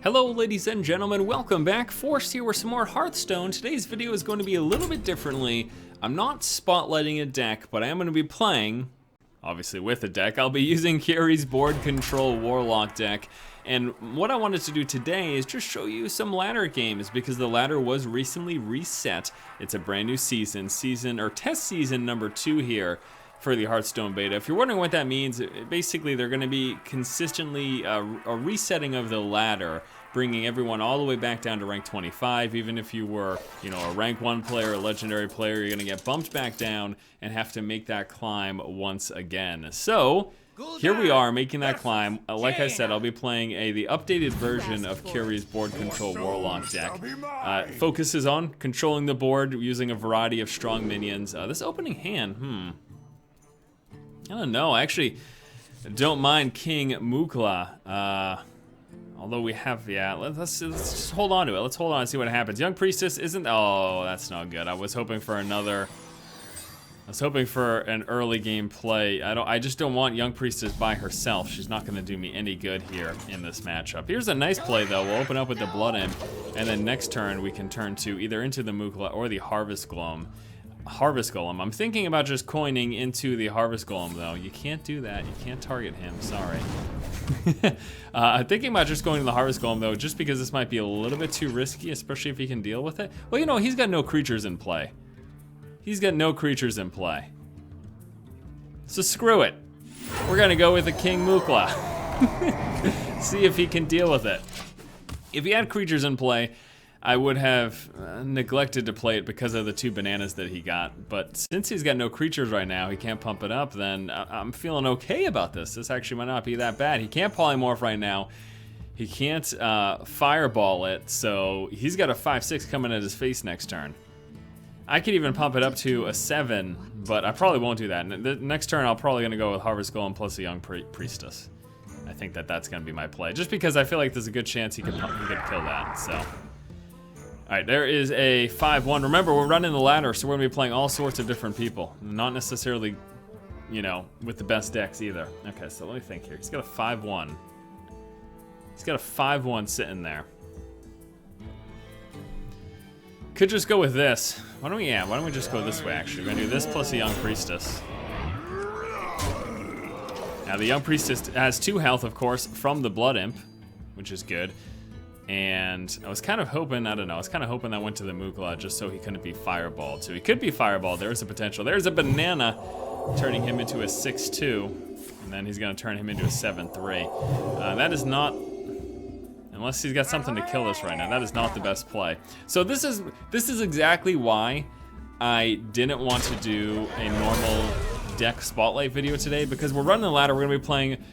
Hello ladies and gentlemen, welcome back. Force here with some more Hearthstone. Today's video is going to be a little bit differently. I'm not spotlighting a deck, but I am going to be playing, obviously with a deck. I'll be using Curi's board control Warlock deck. And what I wanted to do today is just show you some ladder games because the ladder was recently reset. It's a brand new season or test season number 2 here for the Hearthstone beta. If you're wondering what that means, basically they're going to be consistently a resetting of the ladder, bringing everyone all the way back down to rank 25. Even if you were, a rank 1 player, a legendary player, you're going to get bumped back down and have to make that climb once again. So here we are making that climb. Like I said, I'll be playing the updated version of Curi's board control Warlock deck. Focuses on controlling the board using a variety of strong minions. This opening hand, I don't know. I actually don't mind King Mukla. Although we have, let's just hold on to it. Let's hold on and see what happens. Young Priestess isn't, oh, that's not good. I was hoping for an early game play. I just don't want Young Priestess by herself. She's not gonna do me any good here in this matchup. Here's a nice play though. We'll open up with the Blood Imp, and then next turn we can turn to either into the Mukla or the Harvest Golem. I'm thinking about just coining into the Harvest Golem though. You can't do that. You can't target him, sorry. I'm thinking about just going to the Harvest Golem though, just because this might be a little bit too risky, especially if he can deal with it. Well, he's got no creatures in play. So screw it. We're gonna go with the King Mukla. See if he can deal with it. If he had creatures in play, I would have neglected to play it because of the 2 bananas that he got. But since he's got no creatures right now, he can't pump it up, then I'm feeling okay about this. This actually might not be that bad. He can't polymorph right now. He can't fireball it, so he's got a 5/6 coming at his face next turn. I could even pump it up to a 7, but I probably won't do that. The next turn, I'm probably gonna go with Harvest Golem plus a Young Priestess. I think that's gonna be my play, just because I feel like there's a good chance he could kill that, so. All right, there is a 5/1. Remember, we're running the ladder, so we're gonna be playing all sorts of different people. Not necessarily, with the best decks either. Okay, so let me think here. He's got a 5/1. He's got a 5/1 sitting there. Could just go with this. Why don't we just go this way, actually? We're gonna do this plus a Young Priestess. Now, the Young Priestess has 2 health, of course, from the Blood Imp, which is good. And I was kind of hoping, that went to the Mukla just so he couldn't be fireballed. So he could be fireballed, there's a potential. There's a banana, turning him into a 6/2. And then he's gonna turn him into a 7/3. That is not, unless he's got something to kill us right now, that is not the best play. So this is exactly why I didn't want to do a normal deck spotlight video today, because we're running the ladder, we're gonna be playing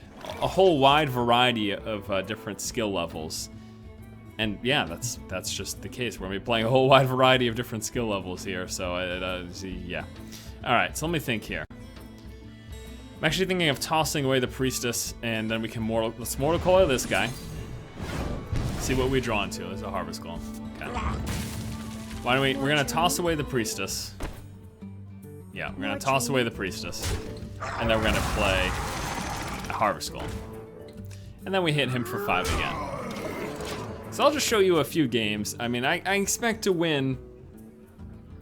a whole wide variety of different skill levels. And yeah, that's just the case. We're gonna be playing a whole wide variety of different skill levels here, so yeah. All right, so let me think here. I'm actually thinking of tossing away the Priestess, and then we can let's Mortal Coil this guy. See what we draw into. There's a Harvest Golem. Okay. We're gonna toss away the Priestess. Yeah, we're gonna toss away the Priestess. And then we're gonna play a Harvest Golem. And then we hit him for 5 again. So I'll just show you a few games. I mean, I expect to win,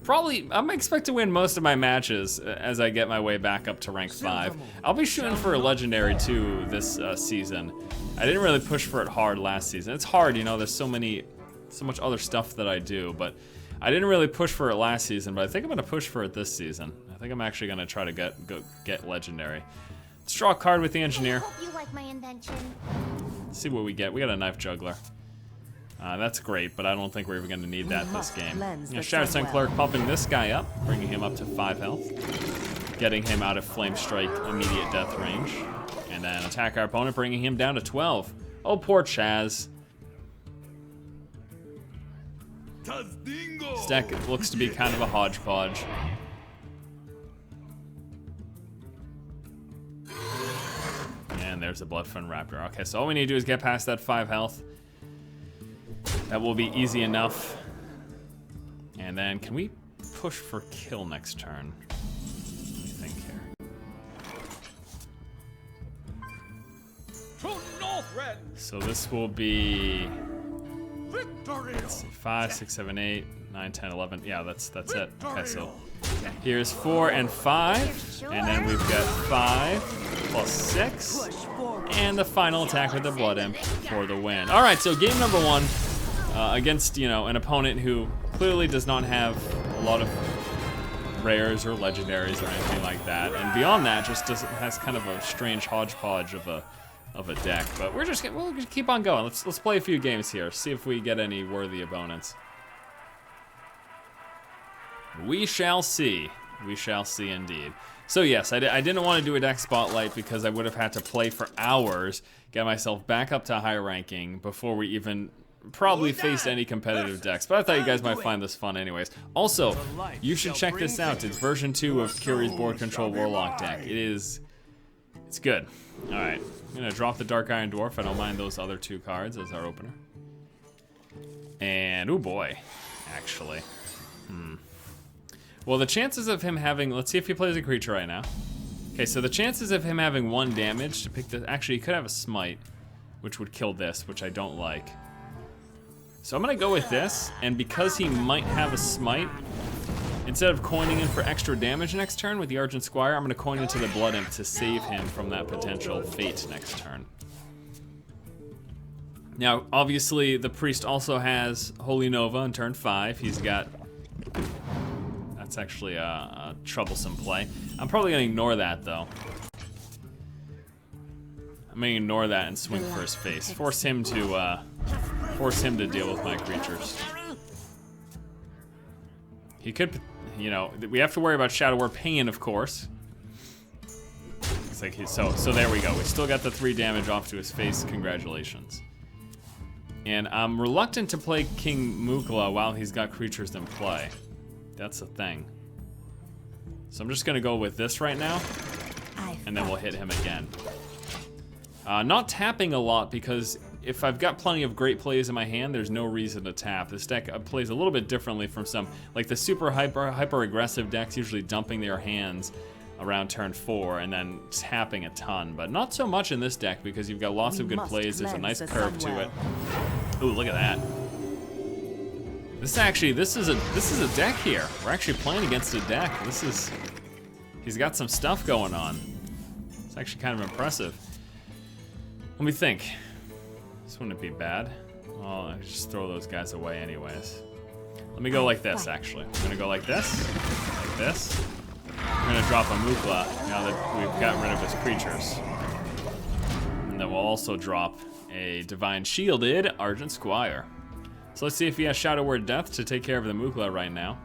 I'm expect to win most of my matches as I get my way back up to rank 5. I'll be shooting for a legendary too this season. I didn't really push for it hard last season. It's hard, there's so much other stuff that I do, but I didn't really push for it last season, but I think I'm gonna push for it this season. I think I'm actually gonna try to get legendary. Let's draw a card with the Engineer. Hope you like my invention. Let's see what we get. We got a Knife Juggler. That's great, but I don't think we're even gonna need that this game. Shadow Sun Cleric pumping this guy up, bringing him up to 5 health. Getting him out of Flame Strike immediate death range. And then attack our opponent, bringing him down to 12. Oh, poor Chaz. This deck looks to be kind of a hodgepodge. And there's a Bloodfun Raptor. Okay, so all we need to do is get past that 5 health. That will be easy enough. And then can we push for kill next turn? Let me think here. To Northrend. So this will be Let's see, 5, 6, 7, 8, 9, 10, 11. Yeah, that's it. Okay, so here's 4 and 5, and then we've got 5 plus 6, and the final attack with the Blood Imp for the win. All right, so game number 1 against, you know, an opponent who clearly does not have a lot of rares or legendaries or anything like that, and beyond that, just has kind of a strange hodgepodge of a deck. But we'll just keep on going. Let's play a few games here. See if we get any worthy opponents. We shall see. We shall see indeed. So yes, I didn't want to do a deck spotlight because I would have had to play for hours, get myself back up to high ranking before we even probably faced any competitive decks. But I thought you guys might find this fun anyways. Also, you should check this out. It's version 2 of Curi's board control Warlock deck. It's good. All right, I'm gonna drop the Dark Iron Dwarf. I don't mind those other 2 cards as our opener. And oh boy, actually. Well, the chances of him having, let's see if he plays a creature right now. Okay, so the chances of him having 1 damage to pick the, actually he could have a smite, which would kill this, which I don't like. So I'm gonna go with this, and because he might have a smite, instead of coining in for extra damage next turn with the Argent Squire, I'm gonna coin into the Blood Imp to save him from that potential fate next turn. Now, obviously, the Priest also has Holy Nova on turn 5. He's got, that's actually a troublesome play. I'm probably gonna ignore that though. I'm gonna ignore that and swing for his face. Force him to deal with my creatures. He could, you know, we have to worry about Shadow War Pain, of course. It's like so there we go. We still got the 3 damage off to his face. Congratulations. And I'm reluctant to play King Mukla while he's got creatures in play. That's the thing. So I'm just gonna go with this right now, and then we'll hit him again. Not tapping a lot because if I've got plenty of great plays in my hand, there's no reason to tap. This deck plays a little bit differently from some, like the super hyper aggressive decks usually dumping their hands around turn 4 and then tapping a ton, but not so much in this deck because you've got lots of good plays. There's a nice curve to it. Ooh, look at that. This is a deck here. We're actually playing against a deck. He's got some stuff going on. It's actually kind of impressive. Let me think. This wouldn't be bad. Well, I just throw those guys away anyways. Let me go like this, actually. I'm gonna go like this, like this. We're gonna drop a Mukla now that we've gotten rid of his creatures. And then we'll also drop a Divine Shielded Argent Squire. So let's see if he has Shadow Word Death to take care of the Mukla right now.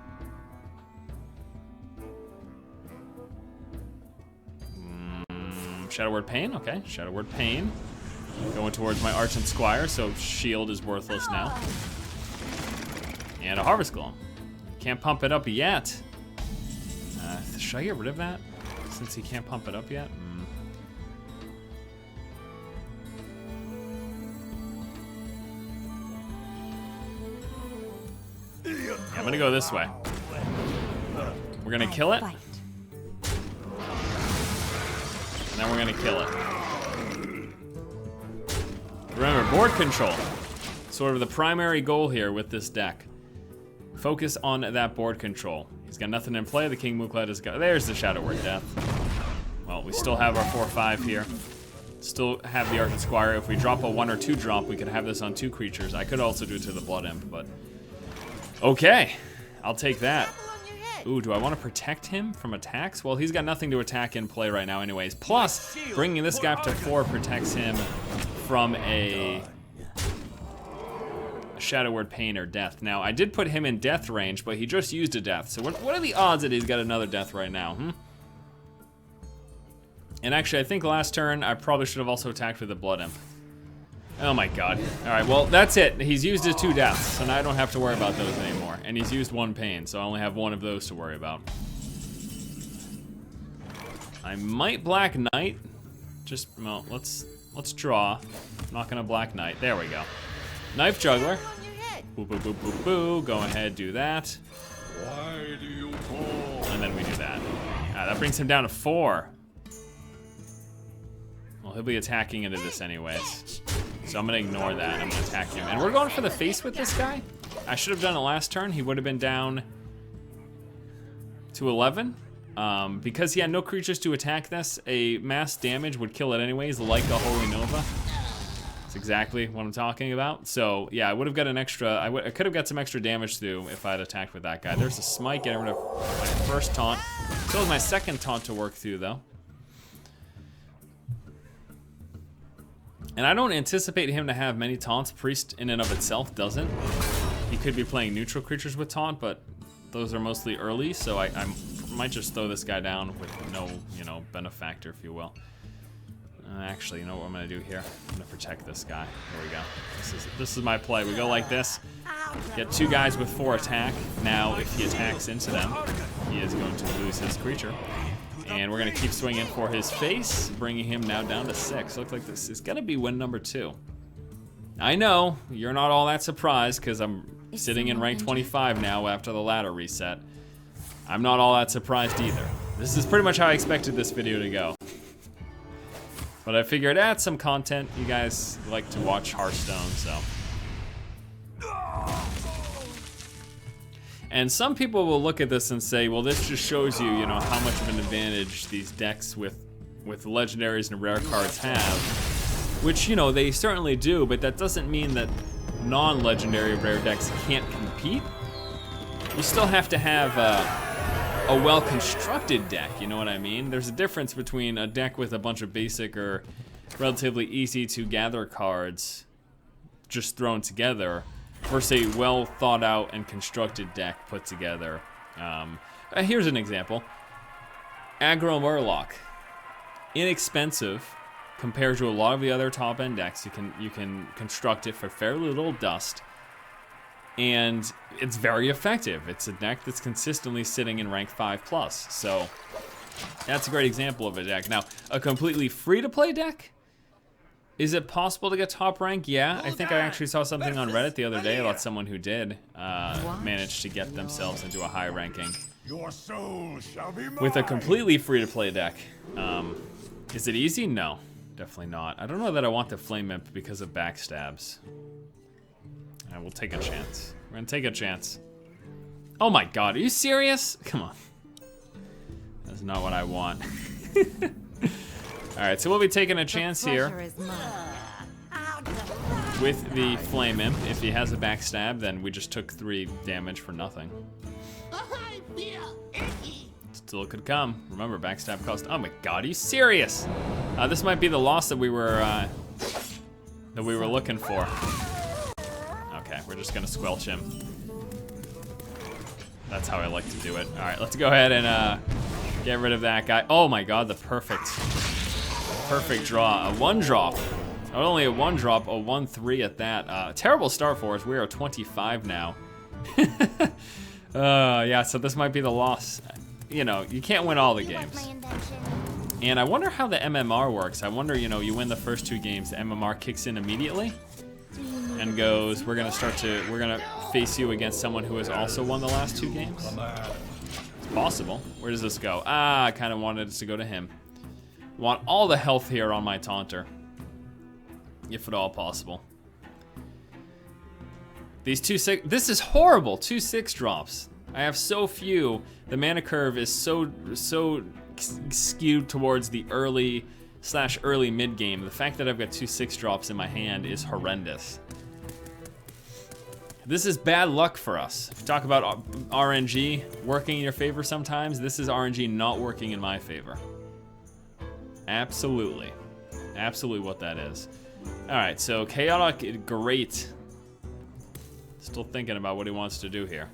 Shadow Word Pain, okay. Shadow Word Pain. Going towards my Argent Squire, so shield is worthless now. And a Harvest Golem. Can't pump it up yet. Should I get rid of that? Since he can't pump it up yet? Yeah, I'm gonna go this way. We're gonna kill it. And then we're gonna kill it. Remember, board control. Sort of the primary goal here with this deck. Focus on that board control. He's got nothing in play. The King Mukla has got. There's the Shadow Word Death. Well, we still have our 4/5 here. Still have the Argent Squire. If we drop a 1 or 2 drop, we could have this on 2 creatures. I could also do it to the Blood Imp, but okay, I'll take that. Ooh, do I want to protect him from attacks? Well, he's got nothing to attack in play right now anyways. Plus, bringing this guy up to 4 protects him from a Shadow Word Pain or Death. Now, I did put him in death range, but he just used a death. So what are the odds that he's got another death right now, And actually, I think last turn, I probably should have also attacked with the Blood Imp. Oh my god. All right, well, that's it. He's used his 2 deaths, so now I don't have to worry about those anymore. And he's used 1 pain, so I only have 1 of those to worry about. I might Black Knight. Just, well, let's draw. I'm not gonna Black Knight. There we go. Knife Juggler. Boo, boo, boo, boo, boo. Go ahead, do that. Why do you call? And then we do that. That brings him down to 4. Well, he'll be attacking into this anyways. So I'm gonna ignore that. I'm gonna attack him. And we're going for the face with this guy. I should have done it last turn. He would have been down to 11. Because he had no creatures to attack this, a mass damage would kill it anyways, like a Holy Nova. That's exactly what I'm talking about. So yeah, I would have got an extra, I could have got some extra damage through if I had attacked with that guy. There's a smite, getting rid of my first taunt. So was my second taunt to work through though. And I don't anticipate him to have many taunts. Priest in and of itself doesn't. He could be playing neutral creatures with taunt, but those are mostly early, so I might just throw this guy down with no, you know, benefactor, if you will. Actually, you know what I'm gonna do here? I'm gonna protect this guy. Here we go. This is my play. We go like this. Get 2 guys with 4 attack. Now, if he attacks into them, he is going to lose his creature. And we're gonna keep swinging for his face, bringing him now down to 6. Looks like this is gonna be win number 2. I know, you're not all that surprised because I'm sitting in rank 25 now after the ladder reset. I'm not all that surprised either. This is pretty much how I expected this video to go. But I figured add some content. You guys like to watch Hearthstone, so. And some people will look at this and say, well, this just shows you, you know, how much of an advantage these decks with legendaries and rare cards have. Which, you know, they certainly do, but that doesn't mean that non-legendary rare decks can't compete. You still have to have a well-constructed deck, you know what I mean? There's a difference between a deck with a bunch of basic or relatively easy to gather cards just thrown together versus a well thought out and constructed deck put together. Here's an example. Aggro Murloc. Inexpensive compared to a lot of the other top end decks. You can construct it for fairly little dust. And it's very effective. It's a deck that's consistently sitting in rank 5+. So that's a great example of a deck. Now, a completely free-to-play deck? Is it possible to get top rank? Yeah, I think I actually saw something on Reddit the other day about someone who did manage to get themselves into a high ranking Your soul shall be mine. with a completely free-to-play deck. Is it easy? No, definitely not. I don't know that I want the Flame Imp because of backstabs. I will take a chance. We're gonna take a chance. Oh my god, are you serious? Come on. That's not what I want. Alright, so we'll be taking a chance here with the Flame Imp. If he has a backstab, then we just took 3 damage for nothing. Still could come. Remember, backstab cost. Oh my god, are you serious? This might be the loss that we were looking for. Okay, we're just gonna squelch him. That's how I like to do it. All right, let's go ahead and get rid of that guy. Oh my god, the perfect draw. A 1-drop. Not only a 1-drop, a 1/3 at that. Terrible start for us. We are 25 now. Yeah, so this might be the loss. You know, you can't win all the games. And I wonder how the MMR works. I wonder, you know, you win the first 2 games, the MMR kicks in immediately and goes, we're gonna face you against someone who has also won the last 2 games. It's possible. Where does this go? I kind of wanted it to go to him. Want all the health here on my taunter, if at all possible. These 2/6, this is horrible. 2 6-drops. I have so few. The mana curve is so skewed towards the early mid game. The fact that I've got 2 6-drops in my hand is horrendous. This is bad luck for us. If you talk about RNG working in your favor sometimes, this is RNG not working in my favor. Absolutely. Absolutely what that is. All right, so Chaotic, great. Still thinking about what he wants to do here.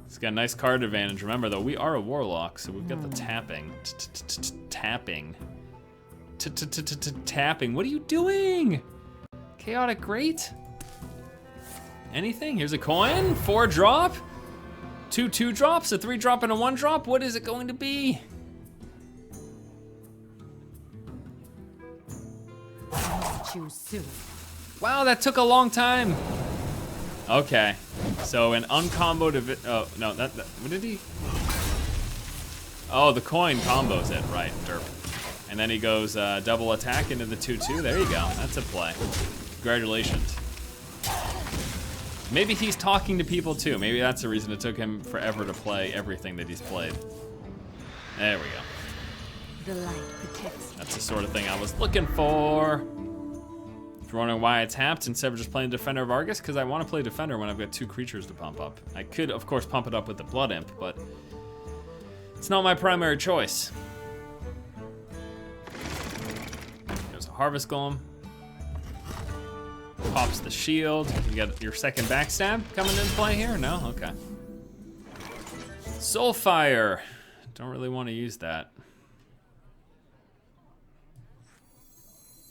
He's got a nice card advantage. Remember though, we are a Warlock, so we've got the tapping. Tapping. Tapping. What are you doing? Chaotic, great. Anything? Here's a coin. 4-drop. 2 2-drops, a 3-drop, and a 1-drop. What is it going to be? Choose soon. Wow, that took a long time. Okay, so an uncomboed oh no, that what did he? Oh, the coin combos it, right? Derp. And then he goes double attack into the 2/2. There you go. That's a play. Congratulations. Maybe he's talking to people too. Maybe that's the reason it took him forever to play everything that he's played. There we go. The light protects you. That's the sort of thing I was looking for. If you're wondering why I tapped instead of just playing Defender of Argus, because I want to play Defender when I've got 2 creatures to pump up. I could, of course, pump it up with the Blood Imp, but it's not my primary choice. There's a Harvest Golem. Pops the shield. You got your second backstab coming into play here? No? Okay. Soulfire. Don't really want to use that.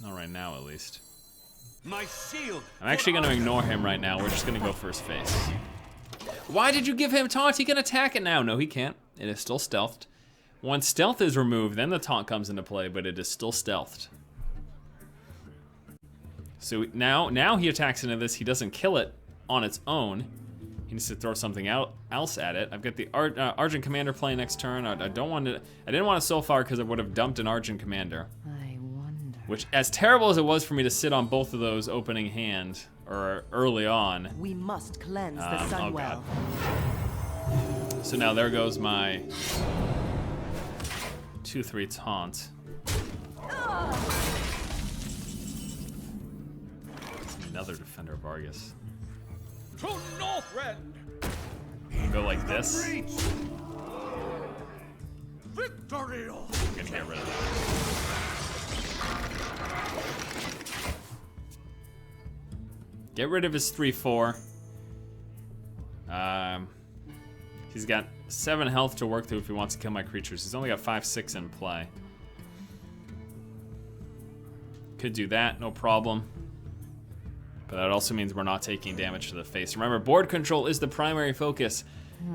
Not right now, at least. My shield. I'm actually going to ignore him right now. We're just going to go for his face. Why did you give him taunt? He can attack it now. No, he can't. It is still stealthed. Once stealth is removed, then the taunt comes into play, but it is still stealthed. So now he attacks into this. He doesn't kill it on its own. He needs to throw something else at it. I've got the Argent Commander playing next turn. I didn't want a Soulfire because I would have dumped an Argent Commander. I wonder. Which, as terrible as it was for me to sit on both of those opening hand or early on. We must cleanse the sun oh well. God. So now there goes my 2/3 taunt. Another Defender of Argus. To Northrend. Go like this. Victory. I'm gonna get rid of that. Get rid of his 3/4. He's got 7 health to work through if he wants to kill my creatures. He's only got 5/6 in play. Could do that, no problem. But that also means we're not taking damage to the face. Remember, board control is the primary focus.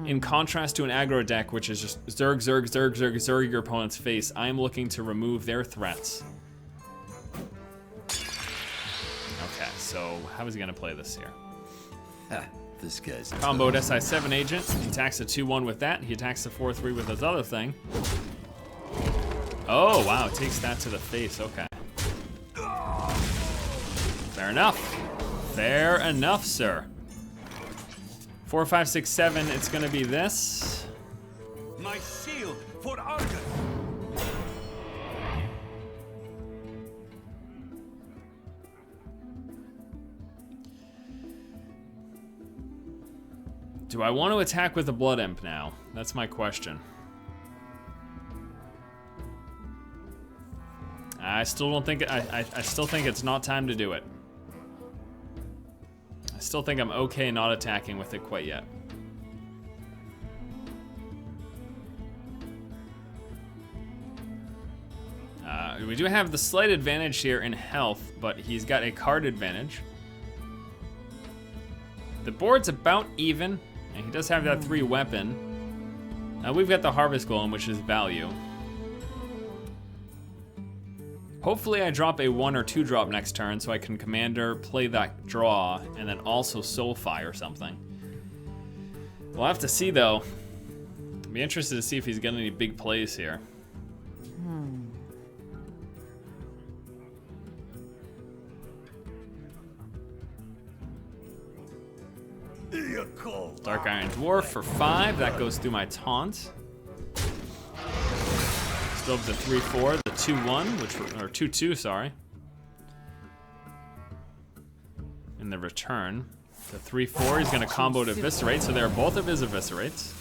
In contrast to an aggro deck, which is just zerg, zerg, zerg, zerg, zerg your opponent's face, I am looking to remove their threats. Okay, so how is he gonna play this here? This guy's Comboed SI7 agent. He attacks a 2/1 with that. He attacks the 4/3 with his other thing. Oh, wow, takes that to the face, okay. Fair enough. Fair enough, sir. 4, 5, 6, 7. It's gonna be this. My shield for Argus. Do I want to attack with the Blood Imp now? That's my question. I still don't think I still think it's not time to do it. I still think I'm okay not attacking with it quite yet. We do have the slight advantage here in health, but he's got a card advantage. The board's about even, and he does have that 3 weapon. We've got the Harvest Golem, which is value. Hopefully I drop a 1 or 2 drop next turn so I can Commander, play that draw, and then also Soulfire something. We'll have to see though. I'll be interested to see if he's got any big plays here. Dark Iron Dwarf for 5, that goes through my taunt. Still have the 3/4, the 2/1, or 2/2, sorry. In the return. The 3/4, he's gonna combo to Eviscerate, so they're both of his Eviscerates.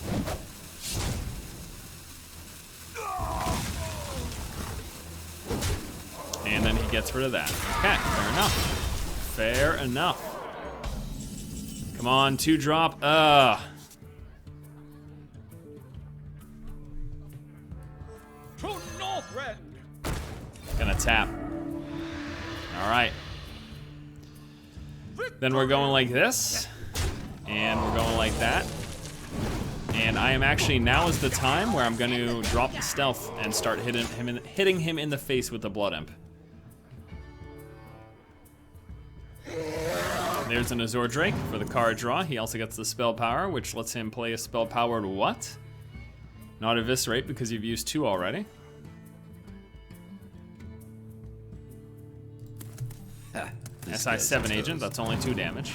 And then he gets rid of that. Okay, fair enough. Fair enough. Come on, 2 drop. To Northrend. Gonna tap. All right. Then we're going like this, and we're going like that. And I am actually, now is the time where I'm gonna drop the stealth and start hitting him in the face with the Blood Imp. There's an Azure Drake for the card draw. He also gets the spell power, which lets him play a spell powered what? Not Eviscerate because you've used 2 already. size 7 agent. That's only 2 damage.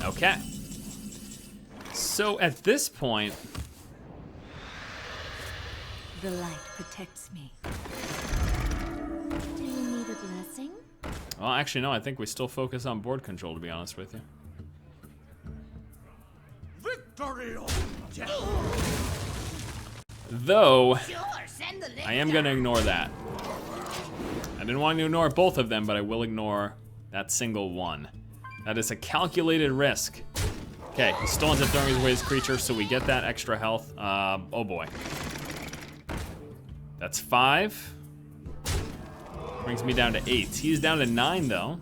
Okay. So at this point, The light protects me. Do you need a blessing? well, actually, no, I think we still focus on board control, to be honest with you. Victory or death. Though, I am going to ignore that. I didn't want to ignore both of them, but I will ignore that single one. That is a calculated risk. Okay, he still ends up throwing his way his creature, so we get that extra health. Oh boy. That's 5. Brings me down to 8. He's down to 9, though.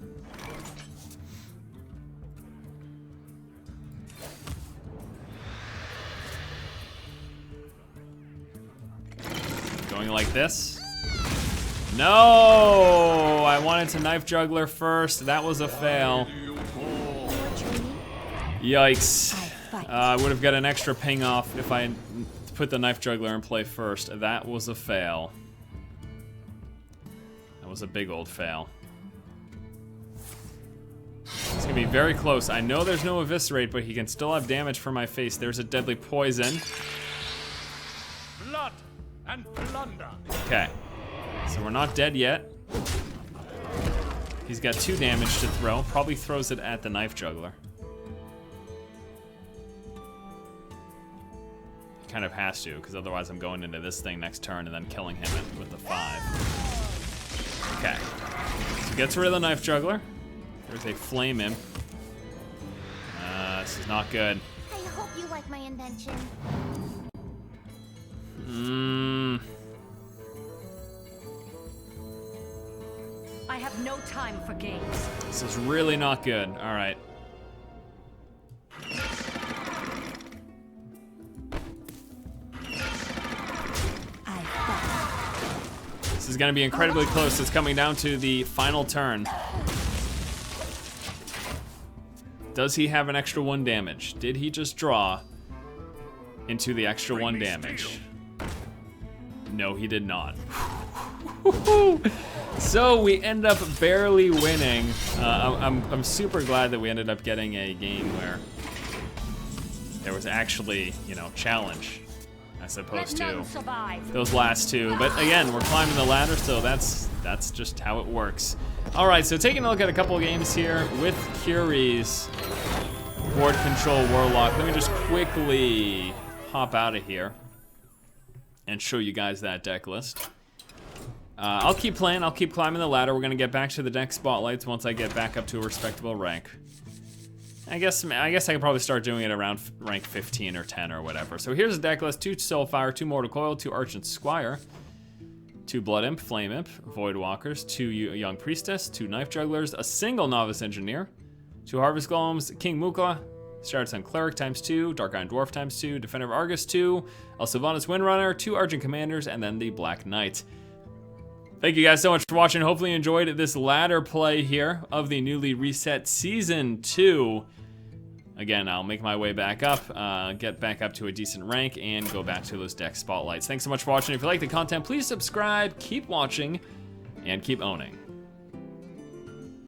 Going like this. No! I wanted to knife juggler first. That was a fail. Yikes. I would have got an extra ping off if I had put the knife juggler in play first. That was a fail. That was a big old fail. It's gonna be very close. I know there's no eviscerate, but he can still have damage for my face. There's a deadly poison. Blood and plunder. Okay. So we're not dead yet. He's got 2 damage to throw. Probably throws it at the knife juggler. Kind of has to, because otherwise I'm going into this thing next turn and then killing him with the 5. Okay. So gets rid of the knife juggler. There's a flame imp. This is not good. I hope you like my invention. I have no time for games. This is really not good. All right. This is gonna be incredibly close. It's coming down to the final turn. Does he have an extra 1 damage? Did he just draw into the extra 1 damage? No, he did not. So we end up barely winning. I'm super glad that we ended up getting a game where there was actually, you know, challenge as opposed to those last 2. But again, we're climbing the ladder, so that's just how it works. All right, so taking a look at a couple of games here with Curi's board control warlock. Let me just quickly hop out of here and show you guys that deck list. I'll keep playing, I'll keep climbing the ladder. We're gonna get back to the deck spotlights once I get back up to a respectable rank. I guess I could probably start doing it around rank 15 or 10 or whatever. So here's the deck list: 2 Soulfire, 2 Mortal Coil, 2 Argent Squire, 2 Blood Imp, Flame Imp, Void Walkers, 2 Young Priestess, 2 Knife Jugglers, a single Novice Engineer, 2 Harvest Golems, King Mukla, Stardust Cleric ×2, Dark Iron Dwarf ×2, Defender of Argus 2, El Sylvanas Windrunner, 2 Argent Commanders, and then the Black Knight. Thank you guys so much for watching. Hopefully you enjoyed this ladder play here of the newly reset Season 2. Again, I'll make my way back up, get back up to a decent rank, and go back to those deck spotlights. Thanks so much for watching. If you like the content, please subscribe, keep watching, and keep owning.